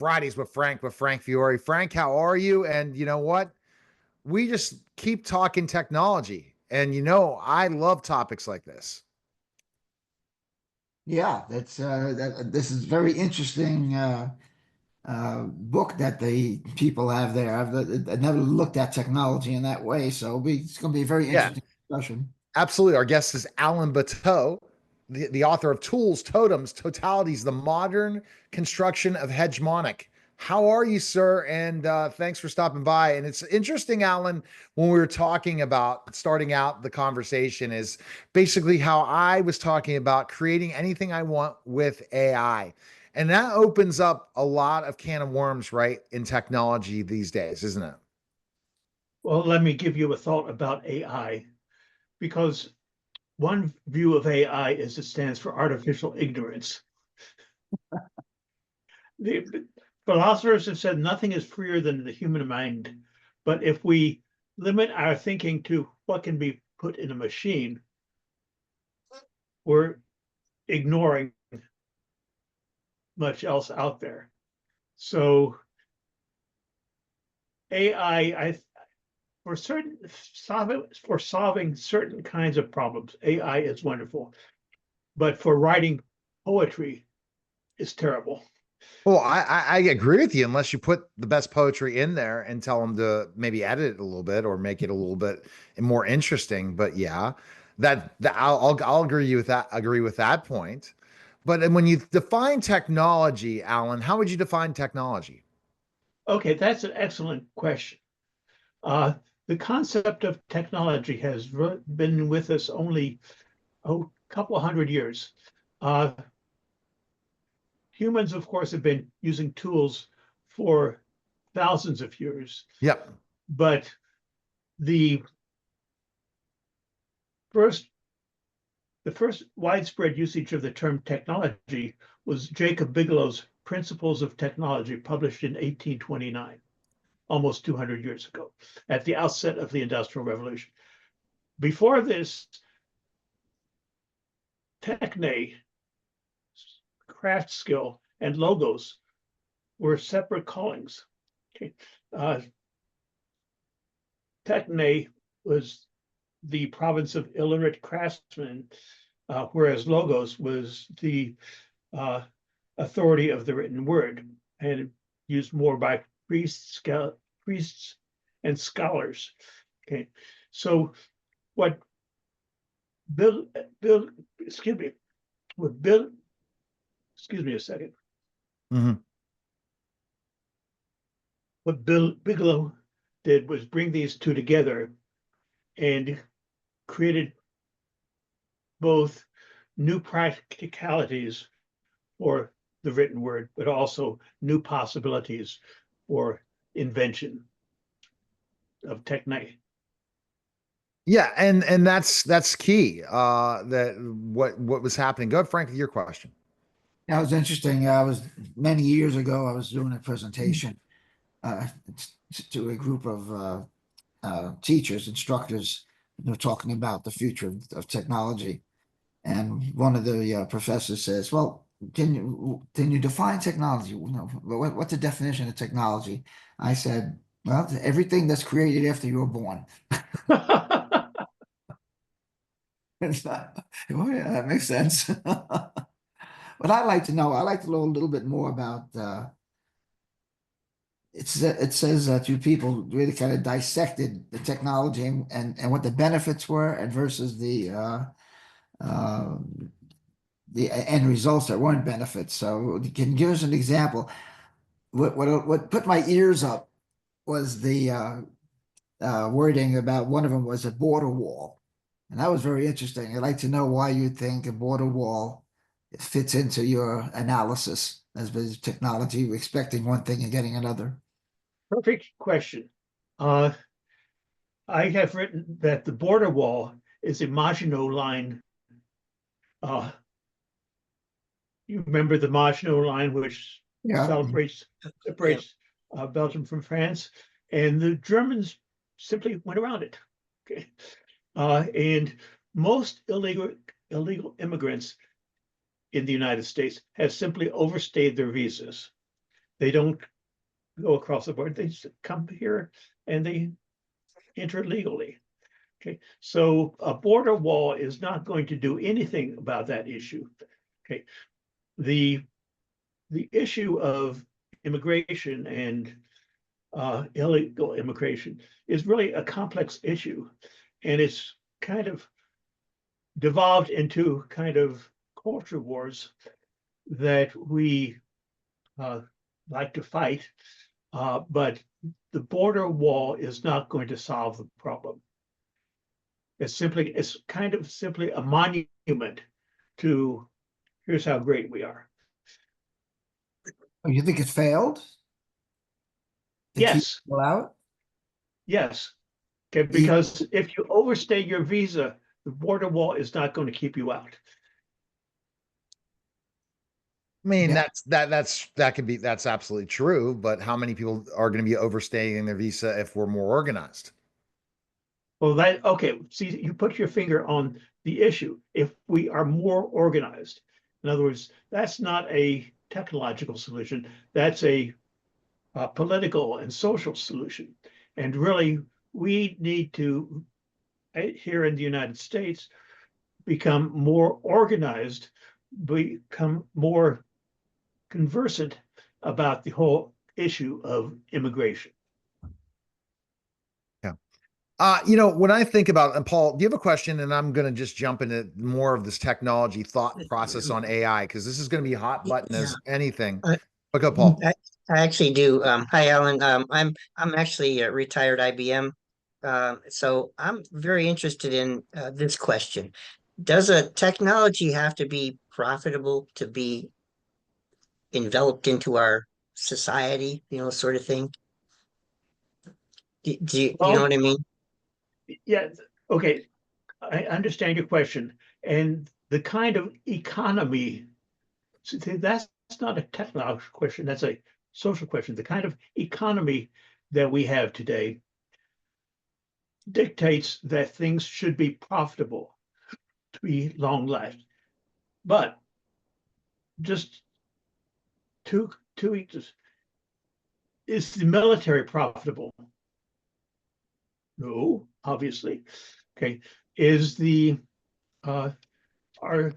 Fridays with Frank Fiore. Frank, how are you? And you know what? We just keep talking technology. And I love topics like this. Yeah, this is very interesting book that the people have there. I've never looked at technology in that way, so it's going to be a very Yeah, interesting discussion. absolutely. Our guest is Allen Batteau, the author of Tools, Totems, Totalities, the modern construction of Hegemonic. How are you, sir? And thanks for stopping by. And it's interesting, Alan, when we were talking about starting out the conversation, is basically how I was talking about creating anything I want with AI. And that opens up a lot of can of worms, right, in technology these days, isn't it? Well, let me give you a thought about AI, because one view of AI is it stands for artificial ignorance. The philosophers have said nothing is freer than the human mind, but if we limit our thinking to what can be put in a machine, we're ignoring much else out there. So AI, for solving certain kinds of problems, AI is wonderful, but for writing poetry, it's terrible. Well, I agree with you unless you put the best poetry in there and tell them to maybe edit it a little bit or make it a little bit more interesting. But yeah, that I'll agree with that. Agree with that point. But when you define technology, Alan, how would you define technology? Okay, that's an excellent question. Uh, the concept of technology has been with us only a couple of hundred years. Uh, Humans, of course, have been using tools for thousands of years, Yep. but the first the first widespread usage of the term technology was Jacob Bigelow's Principles of Technology, published in 1829, almost 200 years ago, at the outset of the Industrial Revolution. Before this, techne, craft skill, and logos were separate callings. Okay. Techne was the province of illiterate craftsmen, whereas logos was the authority of the written word, and used more by priests and scholars. Okay, so what Bill, excuse me, what Bill, excuse me a second. Mm-hmm. What Bigelow did was bring these two together and created both new practicalities for the written word, but also new possibilities for invention of technique. Yeah, and that's key. That what was happening. Go ahead, Frank, with your question. That was interesting. Many years ago, I was doing a presentation uh, to a group of teachers, instructors. They were talking about the future of technology. And one of the professors says, "Well, can you define technology? What's the definition of technology?" I said, "Well, everything that's created after you were born." It's not, well, yeah, that makes sense. But I'd like to know a little bit more about. It says that you people really kind of dissected the technology and what the benefits were, and versus uh, the end results that weren't benefits. So can you give us an example? What put my ears up was the wording about one of them was a border wall. And that was very interesting. I'd like to know why you think a border wall fits into your analysis as with technology, expecting one thing and getting another. Perfect question. I have written that the border wall is a Maginot Line. Uh, you remember the Maginot Line, which Yeah. separates Belgium from France, and the Germans simply went around it. Okay, and most illegal immigrants in the United States have simply overstayed their visas. They don't go across the border. They just come here and they enter legally. Okay, so a border wall is not going to do anything about that issue. Okay, the issue of immigration and illegal immigration is really a complex issue, and it's kind of devolved into kind of culture wars that we like to fight, but the border wall is not going to solve the problem. It's kind of simply a monument to here's how great we are. Oh, you think it failed to keep Yes, people out? yes. Okay, because if you overstay your visa, the border wall is not going to keep you out. I mean, Yeah. that's absolutely true, but how many people are going to be overstaying their visa if we're more organized? Well, okay, see, you put your finger on the issue. If we are more organized, in other words, that's not a technological solution, that's a political and social solution. And really, we need to, here in the United States, become more organized, become more conversant about the whole issue of immigration. Yeah. When I think about, and Paul, do you have a question? And I'm going to just jump into more of this technology thought process on AI, because this is going to be hot button Yeah, as anything. I, Look up, Paul. I actually do. Hi, Alan. I'm actually a retired IBM, so I'm very interested in this question. Does a technology have to be profitable to be enveloped into our society? Sort of thing. Do you know Well, what I mean? yeah, okay, I understand your question. And the kind of economy, see, that's not a technological question, that's a social question. The kind of economy that we have today dictates that things should be profitable to be long lasting. But just two weeks, is the military profitable? No, obviously. Okay. Is the our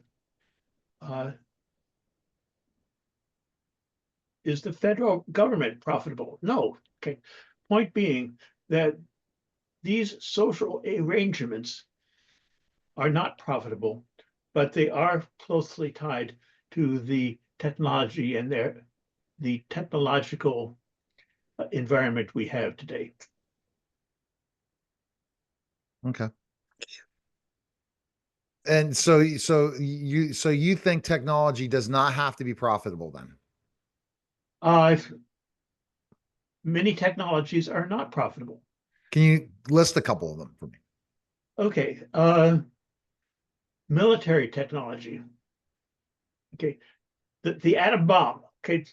is the federal government profitable? No. Okay. Point being that these social arrangements are not profitable, but they are closely tied to the technology and the technological environment we have today. Okay. And so you think technology does not have to be profitable then? Uh, Many technologies are not profitable. Can you list a couple of them for me? Okay, military technology. Okay, the atom bomb. Okay,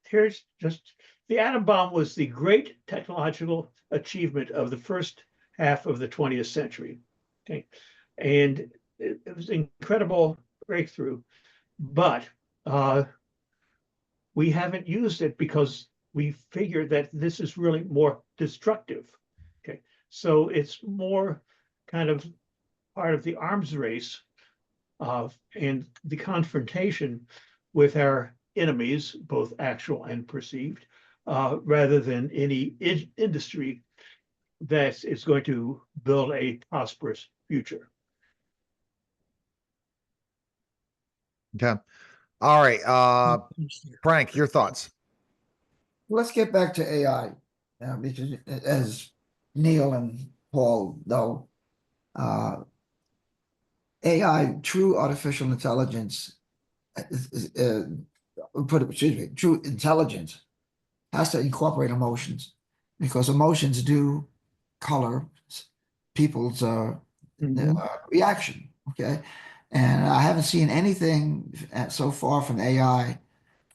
here's just the atom bomb was the great technological achievement of the first half of the 20th century. Okay, and it was an incredible breakthrough, but we haven't used it because we figured that this is really more destructive. Okay, so it's more kind of part of the arms race and the confrontation with our enemies, both actual and perceived, rather than any industry that is going to build a prosperous future. Okay. All right. Frank, your thoughts. Let's get back to AI, because as Neil and Paul know, AI, true artificial intelligence, true intelligence has to incorporate emotions, because emotions do color people's reaction. Okay, and I haven't seen anything so far from AI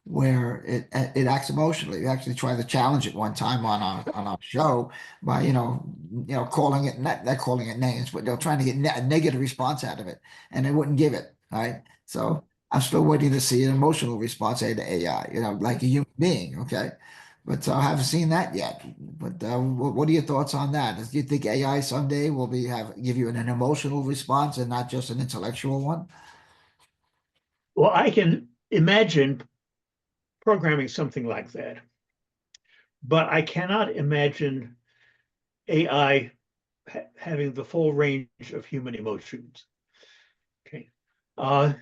where it acts emotionally. We actually tried to challenge it one time on our show by calling it, not calling it names, but they're trying to get a negative response out of it, and they wouldn't give it. Right, so I'm still waiting to see an emotional response to AI, like a human being. Okay. But I haven't seen that yet. But what are your thoughts on that? Do you think AI someday will give you an emotional response and not just an intellectual one? Well, I can imagine programming something like that, but I cannot imagine AI having the full range of human emotions. Okay. Uh,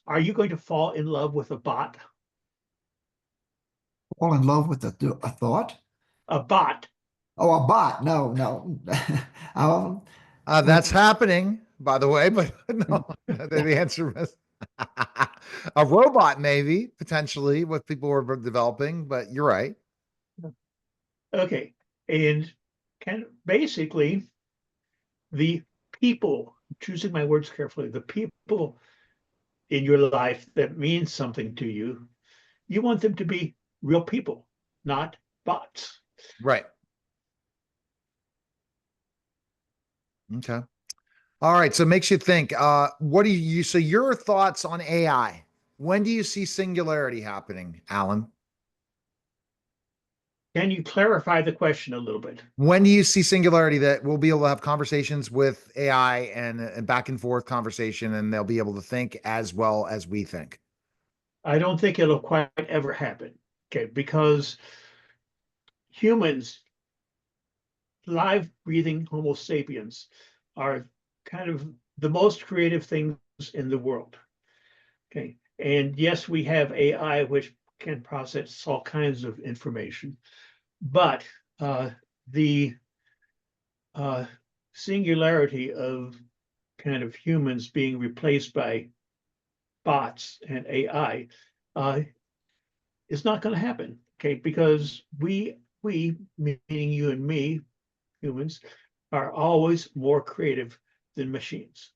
are you going to fall in love with a bot? Fall in love with a thought? A bot. Oh, a bot? No, no. um, That's happening, by the way, but no, the answer is a robot, maybe potentially, what people were developing. But you're right. Okay. And basically the people, choosing my words carefully, the people in your life that mean something to you, you want them to be real people, not bots. Right. Okay. All right. So it makes you think. What do you? So your thoughts on AI? When do you see singularity happening, Alan? Can you clarify the question a little bit? When do you see singularity that we'll be able to have conversations with AI and back and forth conversation, and they'll be able to think as well as we think? I don't think it'll quite ever happen. Okay, because humans, live breathing Homo sapiens, are kind of the most creative things in the world. Okay, and yes, we have AI which can process all kinds of information, but the singularity of kind of humans being replaced by bots and AI is not going to happen. Okay, because we, meaning you and me, humans, are always more creative than machines.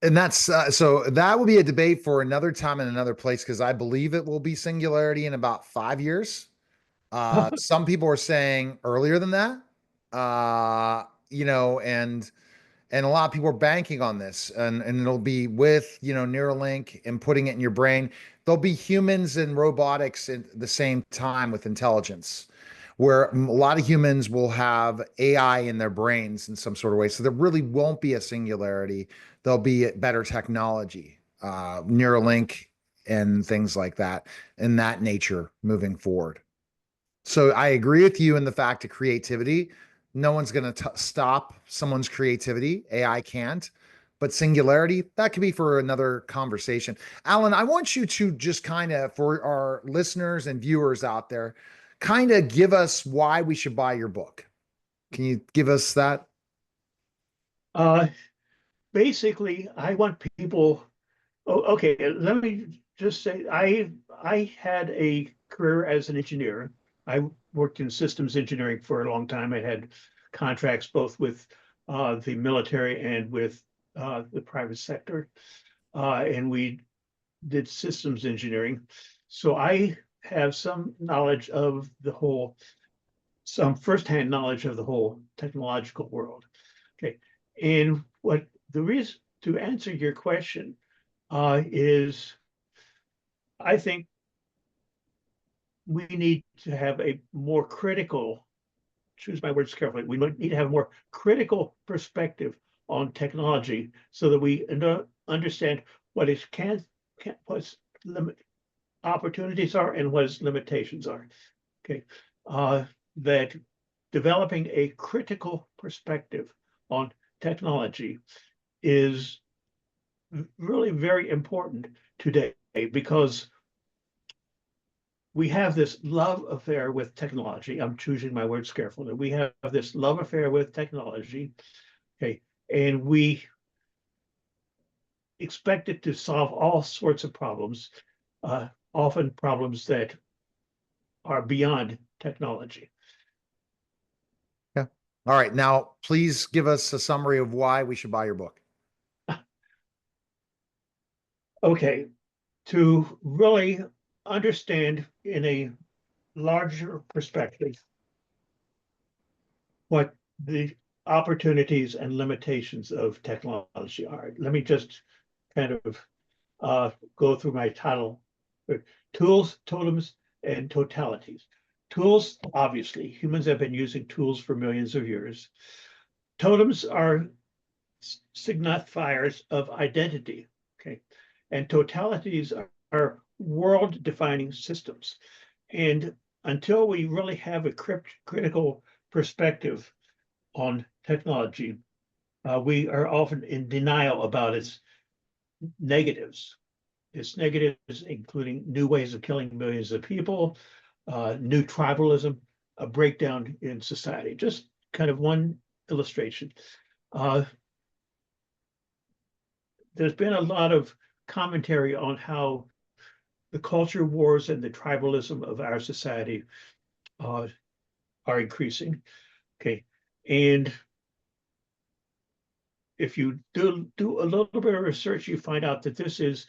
And that's so that will be a debate for another time in another place because I believe it will be singularity in about 5 years. Some people are saying earlier than that. And a lot of people are banking on this, and it'll be with Neuralink and putting it in your brain. There'll be humans and robotics at the same time with intelligence, where a lot of humans will have AI in their brains in some sort of way. So there really won't be a singularity. There'll be better technology, Neuralink and things like that, in that nature moving forward. So I agree with you in the fact of creativity. No one's going to stop someone's creativity. AI can't. But singularity, that could be for another conversation. Alan, I want you to just kind of, for our listeners and viewers out there, kind of give us why we should buy your book. Can you give us that? Uh, Basically, I want people. Oh, okay. Let me just say, I had a career as an engineer. I worked in systems engineering for a long time. I had contracts both with the military and with the private sector, and we did systems engineering. So I have some knowledge of some firsthand knowledge of the whole technological world. Okay, and what the reason to answer your question is I think we need to have a more critical, choose my words carefully, we need to have a more critical perspective on technology so that we understand what it what's limit opportunities are and what its limitations are. Okay, that developing a critical perspective on technology is really very important today because we have this love affair with technology. I'm choosing my words carefully. We have this love affair with technology, okay, and we expect it to solve all sorts of problems, often problems that are beyond technology. Yeah. All right. Now, please give us a summary of why we should buy your book. Okay, to really understand in a larger perspective what the opportunities and limitations of technology are. Let me just kind of go through my title: tools, totems, and totalities. Tools, obviously, humans have been using tools for millions of years. Totems are signifiers of identity, okay? And totalities are world-defining systems. And until we really have a critical perspective on technology, we are often in denial about its negatives. Its negatives, including new ways of killing millions of people, new tribalism, a breakdown in society. Just kind of one illustration. There's been a lot of commentary on how the culture wars and the tribalism of our society are increasing. Okay, and if you do a little bit of research, you find out that this is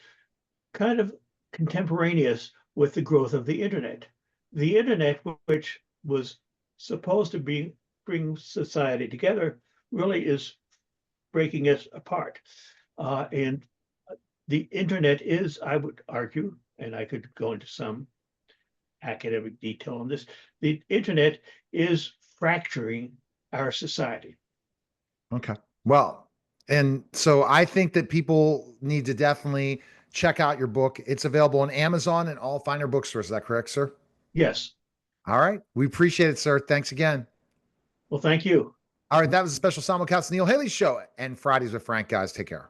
kind of contemporaneous with the growth of the internet. The internet, which was supposed to bring society together, really is breaking us apart. And the internet is, I would argue, and I could go into some academic detail on this, the internet is fracturing our society. Okay. Well, and so I think that people need to definitely check out your book. It's available on Amazon and all finer bookstores. Is that correct, sir? Yes. All right. We appreciate it, sir. Thanks again. Well, thank you. All right. That was a special simulcast Neil Haley show and Fridays with Frank, guys. Take care.